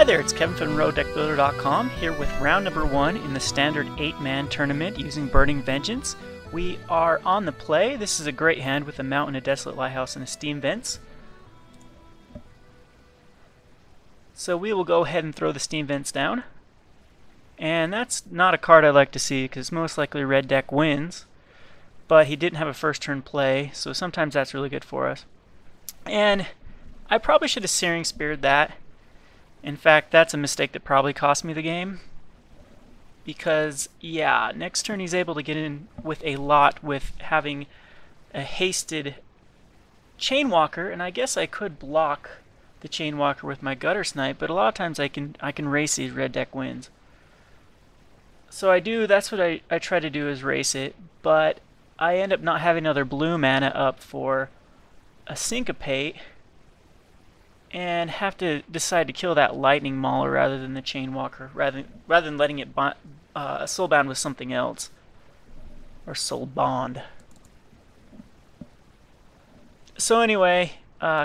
Hi there, it's Kevin from RDW here with round number 1 in the standard 8-man tournament using Burning Vengeance. We are on the play. This is a great hand with a mountain, a desolate lighthouse, and a steam vents. So we will go ahead and throw the steam vents down. And that's not a card I like to see because most likely red deck wins. But he didn't have a first turn play, so sometimes that's really good for us. And I probably should have Searing Speared that. In fact, that's a mistake that probably cost me the game. Because, yeah, next turn he's able to get in with a lot with having a hasted Chainwalker, and I guess I could block the Chainwalker with my Gutter Snipe, but a lot of times I can race these red deck wins. So I do, that's what I try to do, is race it, but I end up not having another blue mana up for a Syncopate, and have to decide to kill that Lightning Mauler rather than the Chainwalker, rather than letting it soulbound with something else, or soul bond. So anyway,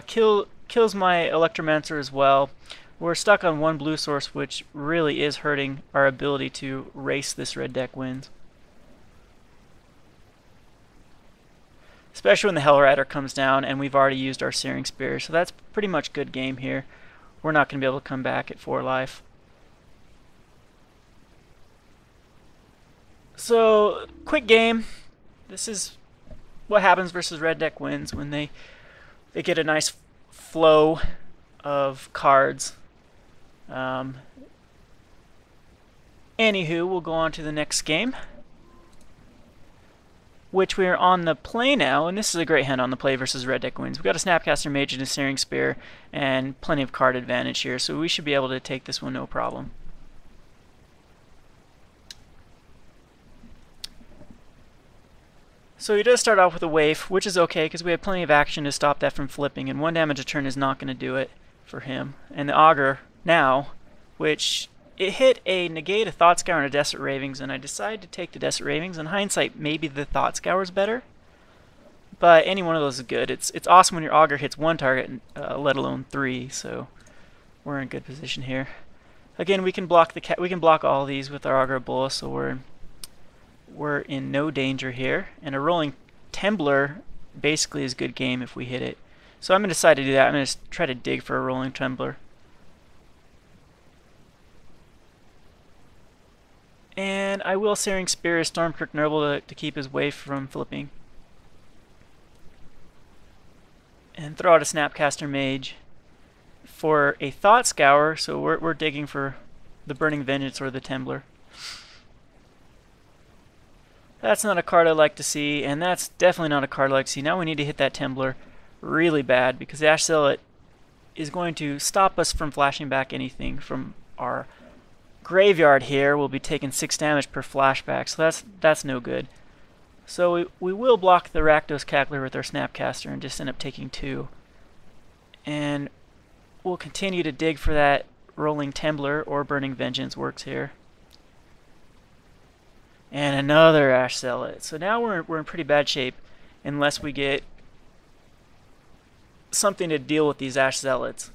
kills my Electromancer as well. We're stuck on one blue source, which really is hurting our ability to race this red deck wins. Especially when the Hell Rider comes down and we've already used our Searing Spear. So that's pretty much good game here. We're not going to be able to come back at 4 life. So, quick game. This is what happens versus red deck wins when they get a nice flow of cards. Anywho, we'll go on to the next game, which we are on the play now, and this is a great hand on the play versus red deck wins. We've got a Snapcaster Mage and a Searing Spear, and plenty of card advantage here, so we should be able to take this one no problem. So he does start off with a Waif, which is okay, because we have plenty of action to stop that from flipping, and 1 damage a turn is not going to do it for him. And the Augur now, which it hit a negate, a Thought Scour, and a Desert Ravings, and I decided to take the Desert Ravings. In hindsight, maybe the Thought Scour is better, but any one of those is good. It's awesome when your Augur hits 1 target, let alone 3. So we're in a good position here. Again, we can block all these with our Augur Bull, so we're in no danger here. And a Rolling Tembler basically is a good game if we hit it. So I'm going to decide to do that. I'm going to try to dig for a Rolling Tembler. And I will Searing Spear Stormkirk Nurgle to keep his Waif from flipping. And throw out a Snapcaster Mage for a Thought Scour, so we're digging for the Burning Vengeance or the Tembler. That's not a card I like to see, and that's definitely not a card I like to see. Now we need to hit that Tembler really bad, because the Ash Zealot is going to stop us from flashing back anything from our graveyard here. We'll be taking 6 damage per flashback, so that's no good. So we will block the Rakdos Cackler with our Snapcaster and just end up taking 2. And we'll continue to dig for that Rolling Tembler or Burning Vengeance works here. And another Ash Zealot. So now we're in pretty bad shape unless we get something to deal with these Ash Zealots.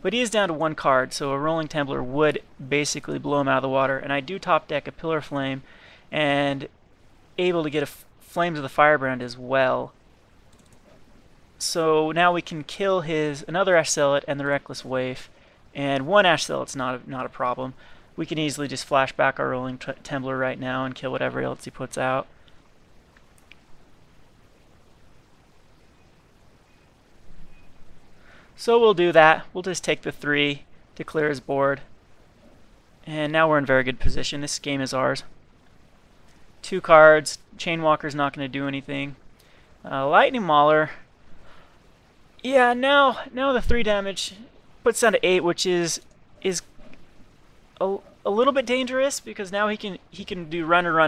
But he is down to 1 card, so a Rolling Tembler would basically blow him out of the water. And I do top deck a Pillar Flame and able to get a Flames of the Firebrand as well. So now we can kill another Ash Zealot and the Reckless Waif. And 1 Ash Zealot's not a problem. We can easily just flash back our Rolling Tembler right now and kill whatever else he puts out. So we'll do that. We'll just take the 3 to clear his board. And now we're in very good position. This game is ours. 2 cards. Chainwalker's not going to do anything. Lightning Mauler. Yeah, now the 3 damage puts down to 8, which is a little bit dangerous, because now he can do runner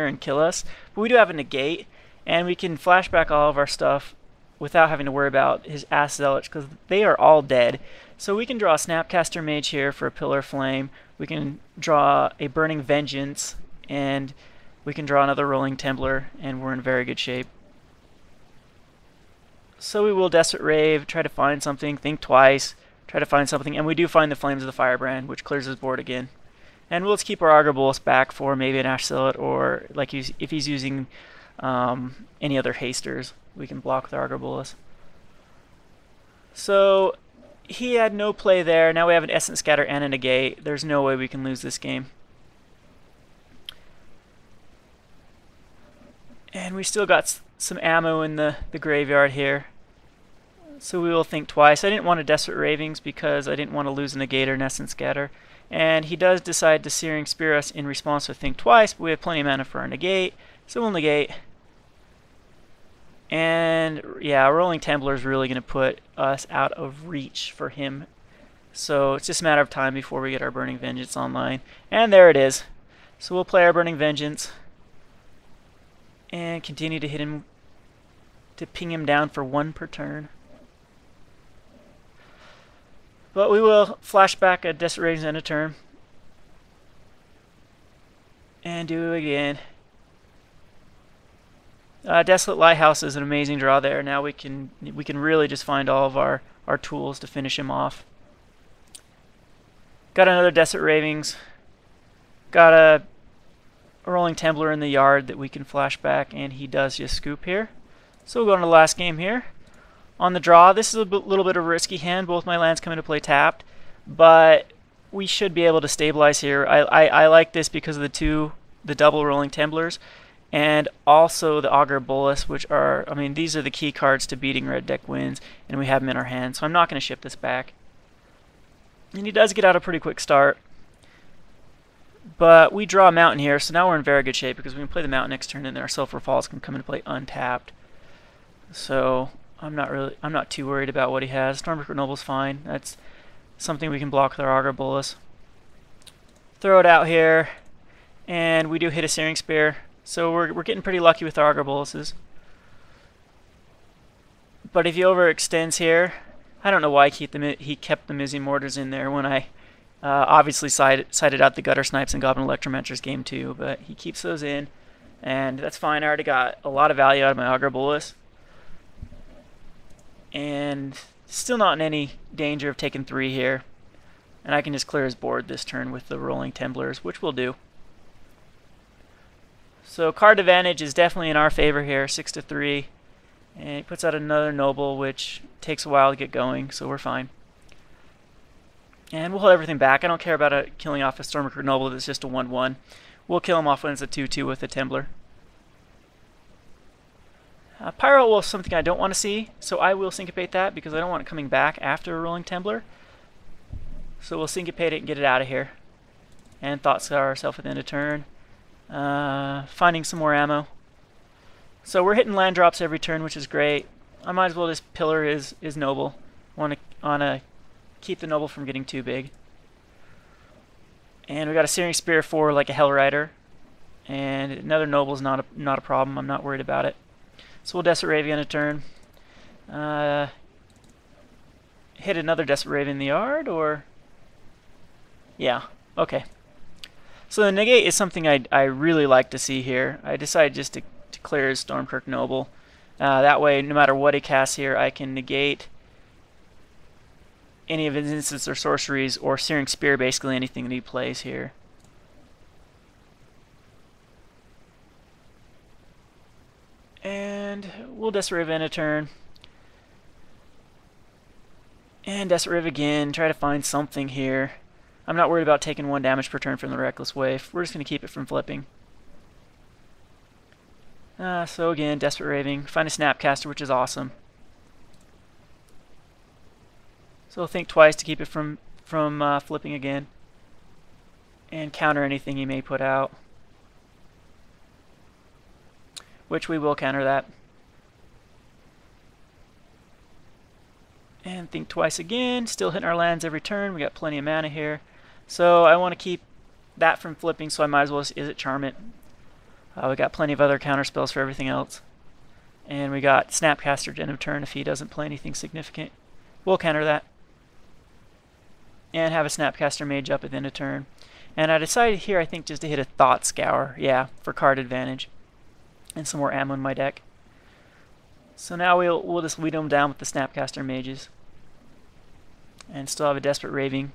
and kill us. But we do have a negate, and we can flash back all of our stuff without having to worry about his Ash Zealots, because they are all dead. So we can draw a Snapcaster Mage here for a Pillar Flame. We can draw a Burning Vengeance, and we can draw another Rolling Tembler, and we're in very good shape. So we will Desert Rave, try to find something, think twice, try to find something. And we do find the Flames of the Firebrand, which clears his board again. And we'll just keep our Augur Bolus back for maybe an Ash Sillet, or like if he's using any other hasters, we can block with our Augur Bolus. So he had no play there. Now we have an Essence Scatter and a Negate. There's no way we can lose this game. And we still got some ammo in the graveyard here. So we will think twice. I didn't want a Desperate Ravings because I didn't want to lose a Negate or an Essence Scatter. And he does decide to Searing Spear us in response to think twice, but we have plenty of mana for our Negate. So we'll Negate. And yeah, Rolling Templar is really going to put us out of reach for him. So it's just a matter of time before we get our Burning Vengeance online. And there it is. So we'll play our Burning Vengeance and continue to hit him, to ping him down for 1 per turn. But we will flash back a Desperate Ravings end of turn. And do it again. Desolate Lighthouse is an amazing draw there. Now we can really just find all of our tools to finish him off. Got another Desperate Ravings. Got a Rolling Templar in the yard that we can flash back, and he does just scoop here. So we'll go into the last game here. On the draw, this is a little bit of a risky hand. Both my lands come into play tapped, but we should be able to stabilize here. I like this because of the double Rolling Templars, and also the Augur Bolus, which are, I mean, these are the key cards to beating red deck wins, and we have them in our hand, so I'm not going to ship this back. And he does get out a pretty quick start. But we draw a mountain here, so now we're in very good shape because we can play the mountain next turn, and then our Sulphur Falls can come into play untapped. So I'm not too worried about what he has. Stormbreaker Noble's fine. That's something we can block with our Augur Bolus. Throw it out here, and we do hit a Searing Spear. So we're getting pretty lucky with our Augur Boluses. But if he overextends here, I don't know why he kept the Mizzy Mortars in there when I obviously sided out the Gutter Snipes and Goblin Electromancers game 2, but he keeps those in, and that's fine. I already got a lot of value out of my Augur Bolus, and still not in any danger of taking 3 here. And I can just clear his board this turn with the Rolling Templars, which we'll do. So card advantage is definitely in our favor here, 6-3. And he puts out another Noble, which takes a while to get going, so we're fine. And we'll hold everything back. I don't care about killing off a Stormbreaker Noble that's just a 1-1. We'll kill him off when it's a 2-2 with a Templar. Pyro Wolf is something I don't want to see, so I will syncopate that because I don't want it coming back after a Rolling Templar. So we'll syncopate it and get it out of here. And Thought Scour ourselves at the end of turn. Finding some more ammo. So we're hitting land drops every turn, which is great. I might as well just pillar his Noble. Want to keep the Noble from getting too big. And we got a Searing Spear for like a Hell Rider. And another Noble's not a problem. I'm not worried about it. So we'll Desperate Raven a turn. Hit another Desperate Raven in the yard, or... Yeah, okay. So the Negate is something I really like to see here. I decided just to clear his Stormkirk Noble. That way, no matter what he casts here, I can negate any of his instants or sorceries, or Searing Spear basically anything that he plays here. And we'll Desperate Raven a turn. And Desperate Raven again, try to find something here. I'm not worried about taking 1 damage per turn from the Reckless Wave. We're just going to keep it from flipping. So again, Desperate Raving. Find a Snapcaster, which is awesome. So think twice to keep it from flipping again. And counter anything he may put out. Which we will counter that. And think twice again. Still hitting our lands every turn. We got plenty of mana here. So I want to keep that from flipping, so I might as well just Izzet Charm it. We got plenty of other counter spells for everything else. And we got Snapcaster end of turn if he doesn't play anything significant. We'll counter that. And have a Snapcaster Mage up at the end of turn. And I decided here, I think, just to hit a Thought Scour. Yeah, for card advantage. And some more ammo in my deck. So now we'll just weed them down with the Snapcaster Mages. and still have a Desperate Raving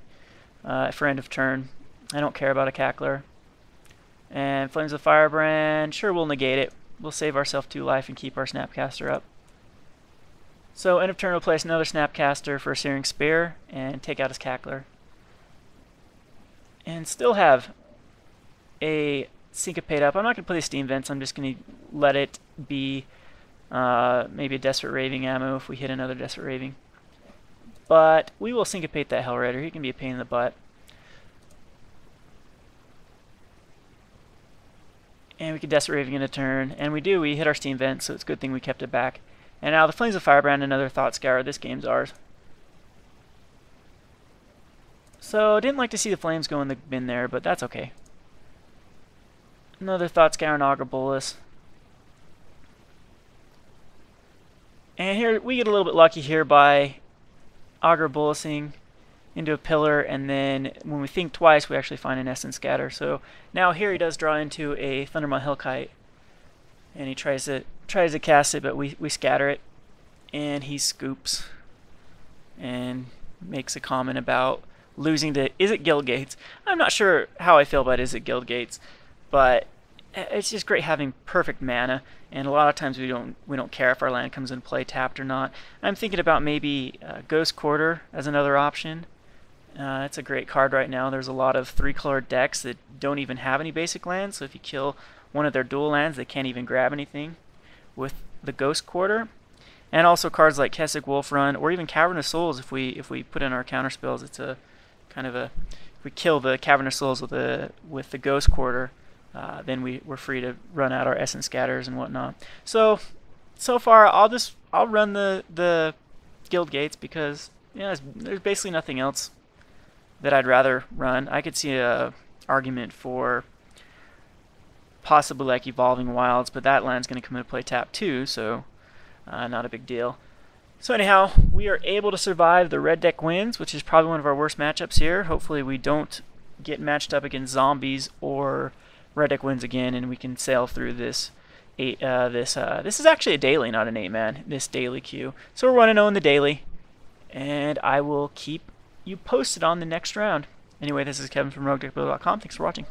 for end of turn. I don't care about a Cackler. And Flames of Firebrand, sure, we'll negate it. We'll save ourselves 2 life and keep our Snapcaster up. So end of turn, we'll place another Snapcaster for a Searing Spear and take out his Cackler. And still have a Syncopate up. I'm not going to play the Steam Vents. I'm just going to let it be maybe a Desperate Raving ammo if we hit another Desperate Raving. But we will Syncopate that Hellraider. He can be a pain in the butt. And we can Desperate Raving in a turn. And we do. We hit our Steam Vent, so it's a good thing we kept it back. And now the Flames of Firebrand, another Thought Scour. This game's ours. So, didn't like to see the Flames go in the bin there, but that's okay. Another Thought Scour and Augur Bolus. And here, we get a little bit lucky here by Augur Bolusing into a pillar, and then when we think twice, we actually find an Essence Scatter. So now here he does draw into a Thundermaw Hellkite, and he tries to cast it, but we scatter it, and he scoops and makes a comment about losing to Izzet Guildgates. I'm not sure how I feel about Izzet Guildgates, but it's just great having perfect mana, and a lot of times we don't care if our land comes into play tapped or not. I'm thinking about maybe Ghost Quarter as another option. It's a great card right now. There's a lot of 3-color decks that don't even have any basic lands, so if you kill one of their dual lands, they can't even grab anything with the Ghost Quarter. And also cards like Kessig Wolfrun or even Cavernous Souls. If we put in our counter spells, it's a kind of a, if we kill the Cavernous Souls with the Ghost Quarter, then we're free to run out our Essence Scatters and whatnot. So far I'll run the Guild Gates because there's basically nothing else that I'd rather run. I could see a argument for possibly like Evolving Wilds, but that land's going to come into play tap too, so not a big deal. So anyhow, we are able to survive the red deck wins, which is probably one of our worst matchups here. Hopefully we don't get matched up against zombies or red deck wins again, and we can sail through this this is actually a daily, not an 8-man, this daily queue. So we're 1-0 in the daily, and I will keep you posted on the next round. Anyway, this is Kevin from RDW.com. Thanks for watching.